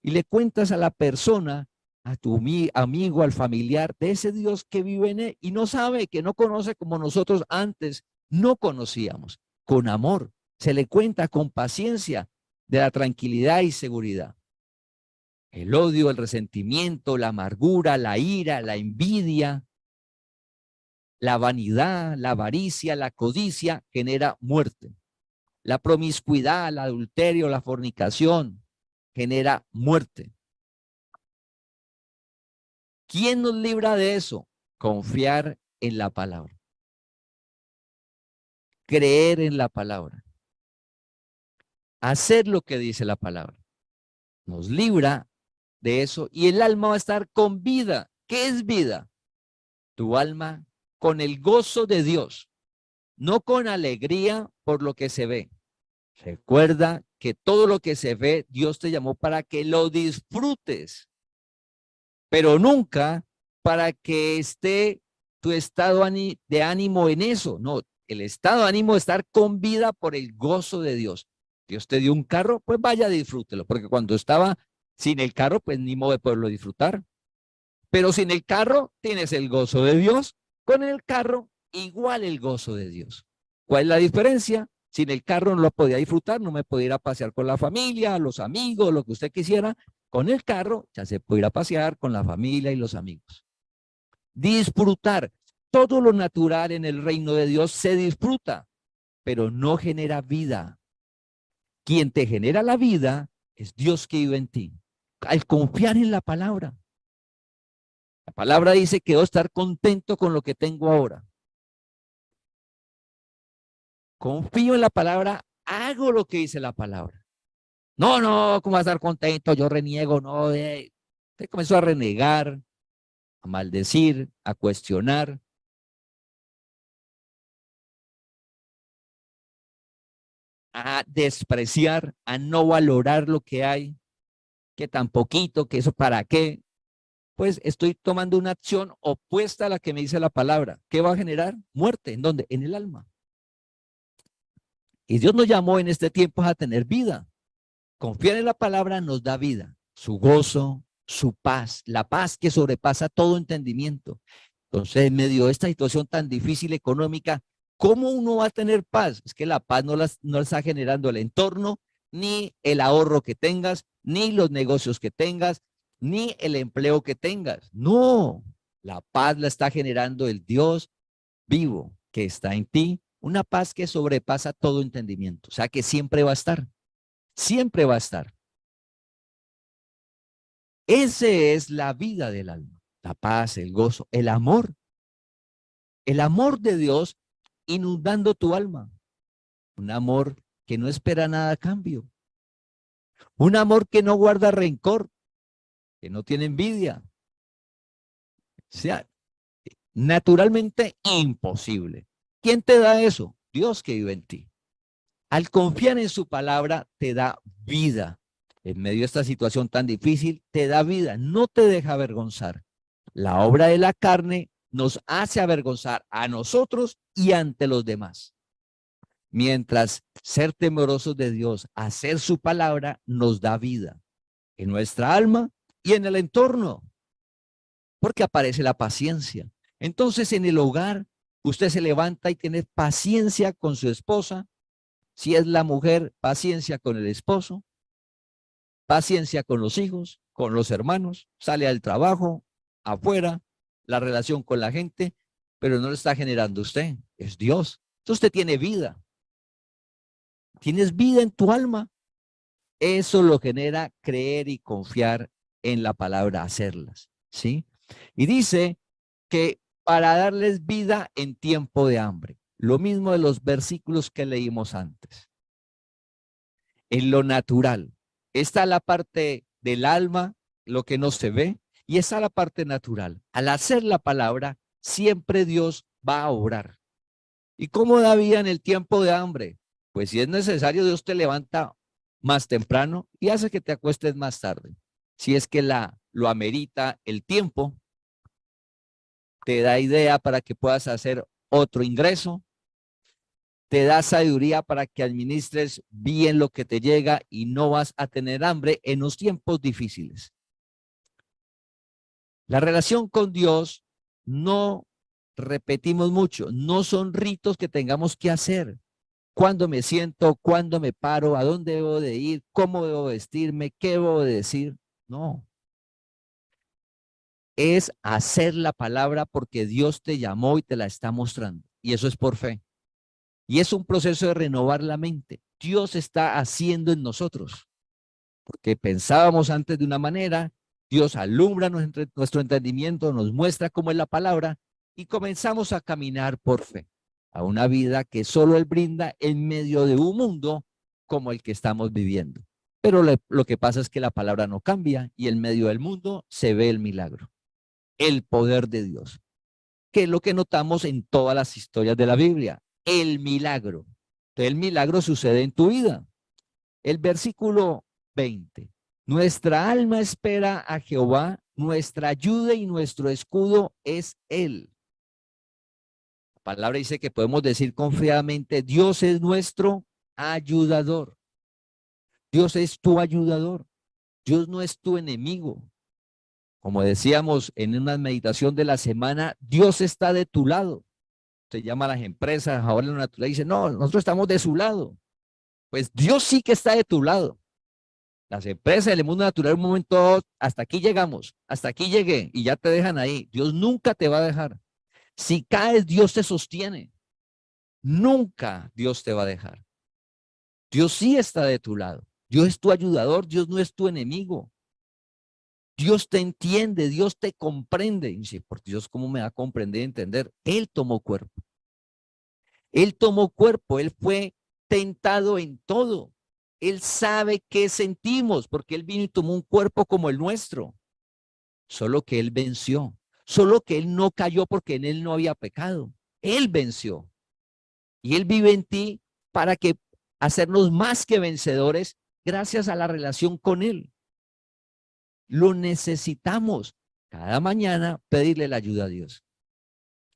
Y le cuentas a la persona, a tu amigo, al familiar, de ese Dios que vive en él y no sabe, que no conoce como nosotros antes no conocíamos. Con amor, se le cuenta con paciencia de la tranquilidad y seguridad. El odio, el resentimiento, la amargura, la ira, la envidia, la vanidad, la avaricia, la codicia genera muerte. La promiscuidad, el adulterio, la fornicación genera muerte. ¿Quién nos libra de eso? Confiar en la palabra. Creer en la palabra. Hacer lo que dice la palabra. Nos libra de eso y el alma va a estar con vida. ¿Qué es vida? Tu alma con el gozo de Dios, no con alegría por lo que se ve. Recuerda que todo lo que se ve, Dios te llamó para que lo disfrutes, pero nunca para que esté tu estado de ánimo en eso. No, el estado de ánimo es estar con vida por el gozo de Dios. Dios te dio un carro, pues vaya, disfrútelo, porque cuando estaba sin el carro, pues ni modo de poderlo disfrutar. Pero sin el carro tienes el gozo de Dios, con el carro igual el gozo de Dios. ¿Cuál es la diferencia? Sin el carro no lo podía disfrutar, no me podía ir a pasear con la familia, los amigos, lo que usted quisiera. Con el carro ya se puede ir a pasear con la familia y los amigos. Disfrutar. Todo lo natural en el reino de Dios se disfruta, pero no genera vida. Quien te genera la vida es Dios que vive en ti. Al confiar en la palabra. La palabra dice que debo estar contento con lo que tengo ahora. Confío en la palabra, hago lo que dice la palabra. No, no, ¿cómo va a estar contento? Yo reniego, no. Usted comenzó a renegar, a maldecir, a cuestionar. A despreciar, a no valorar lo que hay, que tan poquito, que eso para qué. Pues estoy tomando una acción opuesta a la que me dice la palabra. ¿Qué va a generar? Muerte. ¿En dónde? En el alma. Y Dios nos llamó en este tiempo a tener vida. Confiar en la palabra nos da vida, su gozo, su paz, la paz que sobrepasa todo entendimiento. Entonces, en medio de esta situación tan difícil económica, ¿cómo uno va a tener paz? Es que la paz no la está generando el entorno, ni el ahorro que tengas, ni los negocios que tengas, ni el empleo que tengas. No, la paz la está generando el Dios vivo que está en ti, una paz que sobrepasa todo entendimiento. O sea que siempre va a estar, siempre va a estar. Esa es la vida del alma, la paz, el gozo, el amor de Dios inundando tu alma, un amor que no espera nada a cambio, un amor que no guarda rencor, que no tiene envidia. O sea, naturalmente imposible. ¿Quién te da eso? Dios que vive en ti. Al confiar en su palabra, te da vida. En medio de esta situación tan difícil, te da vida, no te deja avergonzar. La obra de la carne nos hace avergonzar a nosotros y ante los demás. Mientras ser temerosos de Dios, hacer su palabra, nos da vida en nuestra alma y en el entorno, porque aparece la paciencia. Entonces, en el hogar, usted se levanta y tiene paciencia con su esposa. Si es la mujer, paciencia con el esposo, paciencia con los hijos, con los hermanos, sale al trabajo, afuera, la relación con la gente, pero no lo está generando usted, es Dios. Entonces usted tiene vida. Tienes vida en tu alma. Eso lo genera creer y confiar en la palabra, hacerlas, ¿sí? Y dice que para darles vida en tiempo de hambre. Lo mismo de los versículos que leímos antes. En lo natural. Está la parte del alma, lo que no se ve, y está la parte natural. Al hacer la palabra, siempre Dios va a obrar. ¿Y cómo da vida en el tiempo de hambre? Pues si es necesario, Dios te levanta más temprano y hace que te acuestes más tarde. Si es que lo amerita el tiempo, te da idea para que puedas hacer otro ingreso, te da sabiduría para que administres bien lo que te llega y no vas a tener hambre en los tiempos difíciles. La relación con Dios no repetimos mucho, no son ritos que tengamos que hacer. ¿Cuándo me siento? ¿Cuándo me paro? ¿A dónde debo de ir? ¿Cómo debo vestirme? ¿Qué debo de decir? No. Es hacer la palabra porque Dios te llamó y te la está mostrando. Y eso es por fe. Y es un proceso de renovar la mente. Dios está haciendo en nosotros. Porque pensábamos antes de una manera, Dios alumbra nuestro entendimiento, nos muestra cómo es la palabra y comenzamos a caminar por fe a una vida que solo Él brinda en medio de un mundo como el que estamos viviendo. Pero lo que pasa es que la palabra no cambia y en medio del mundo se ve el milagro, el poder de Dios, que es lo que notamos en todas las historias de la Biblia, el milagro. Entonces, el milagro sucede en tu vida. El versículo 20. Nuestra alma espera a Jehová, nuestra ayuda y nuestro escudo es Él. La palabra dice que podemos decir confiadamente, Dios es nuestro ayudador. Dios es tu ayudador. Dios no es tu enemigo. Como decíamos en una meditación de la semana, Dios está de tu lado. Se llama a las empresas, ahora en la naturaleza, dice, no, nosotros estamos de su lado. Pues Dios sí que está de tu lado. Las empresas del mundo natural, un momento, hasta aquí llegamos, hasta aquí llegué y ya te dejan ahí. Dios nunca te va a dejar. Si caes, Dios te sostiene. Nunca Dios te va a dejar. Dios sí está de tu lado. Dios es tu ayudador, Dios no es tu enemigo. Dios te entiende, Dios te comprende. Y dice, por Dios, ¿cómo me va a comprender y entender? Él tomó cuerpo. Él tomó cuerpo, Él fue tentado en todo. Él sabe qué sentimos, porque Él vino y tomó un cuerpo como el nuestro. Solo que Él venció. Solo que Él no cayó porque en Él no había pecado. Él venció. Y Él vive en ti para que hacernos más que vencedores gracias a la relación con Él. Lo necesitamos cada mañana pedirle la ayuda a Dios.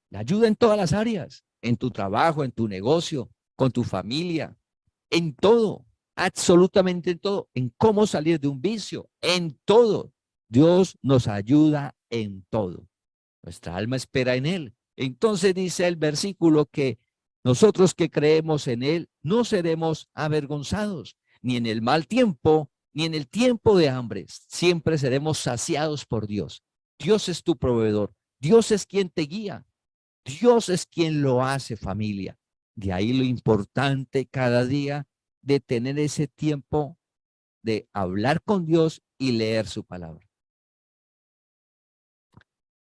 La ayuda en todas las áreas, en tu trabajo, en tu negocio, con tu familia, en todo, absolutamente en todo, en cómo salir de un vicio, en todo. Dios nos ayuda en todo. Nuestra alma espera en Él. Entonces dice el versículo que nosotros que creemos en Él no seremos avergonzados, ni en el mal tiempo, ni en el tiempo de hambre. Siempre seremos saciados por Dios. Dios es tu proveedor. Dios es quien te guía. Dios es quien lo hace, familia. De ahí lo importante cada día de tener ese tiempo de hablar con Dios y leer su palabra.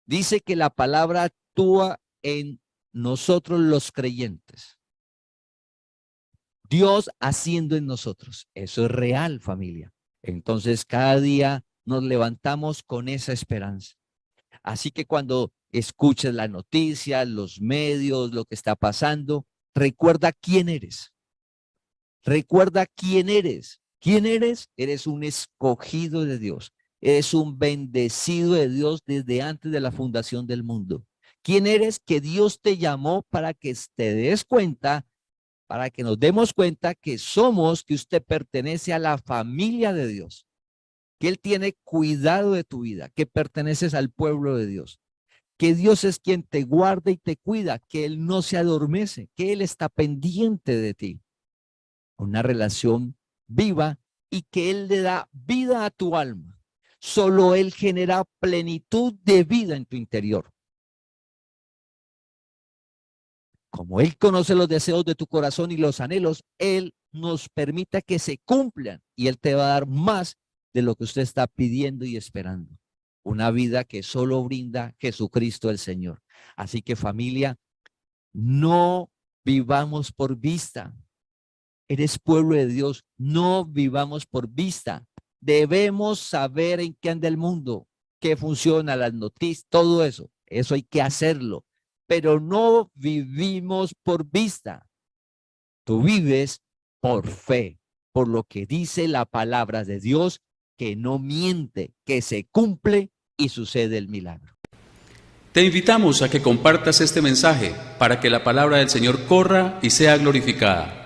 Dice que la palabra actúa en nosotros los creyentes. Dios haciendo en nosotros. Eso es real, familia. Entonces, cada día nos levantamos con esa esperanza. Así que cuando escuches las noticias, los medios, lo que está pasando, recuerda quién eres. Recuerda quién eres. ¿Quién eres? Eres un escogido de Dios. Eres un bendecido de Dios desde antes de la fundación del mundo. ¿Quién eres? Que Dios te llamó para que te des cuenta, para que nos demos cuenta que somos, que usted pertenece a la familia de Dios, que Él tiene cuidado de tu vida, que perteneces al pueblo de Dios, que Dios es quien te guarda y te cuida, que Él no se adormece, que Él está pendiente de ti. Una relación viva y que Él le da vida a tu alma. Solo Él genera plenitud de vida en tu interior. Como Él conoce los deseos de tu corazón y los anhelos, Él nos permite que se cumplan y Él te va a dar más de lo que usted está pidiendo y esperando. Una vida que solo brinda Jesucristo el Señor. Así que, familia, no vivamos por vista. Eres pueblo de Dios, no vivamos por vista. Debemos saber en qué anda el mundo, qué funciona, las noticias, todo eso. Eso hay que hacerlo. Pero no vivimos por vista. Tú vives por fe, por lo que dice la palabra de Dios, que no miente, que se cumple y sucede el milagro. Te invitamos a que compartas este mensaje para que la palabra del Señor corra y sea glorificada.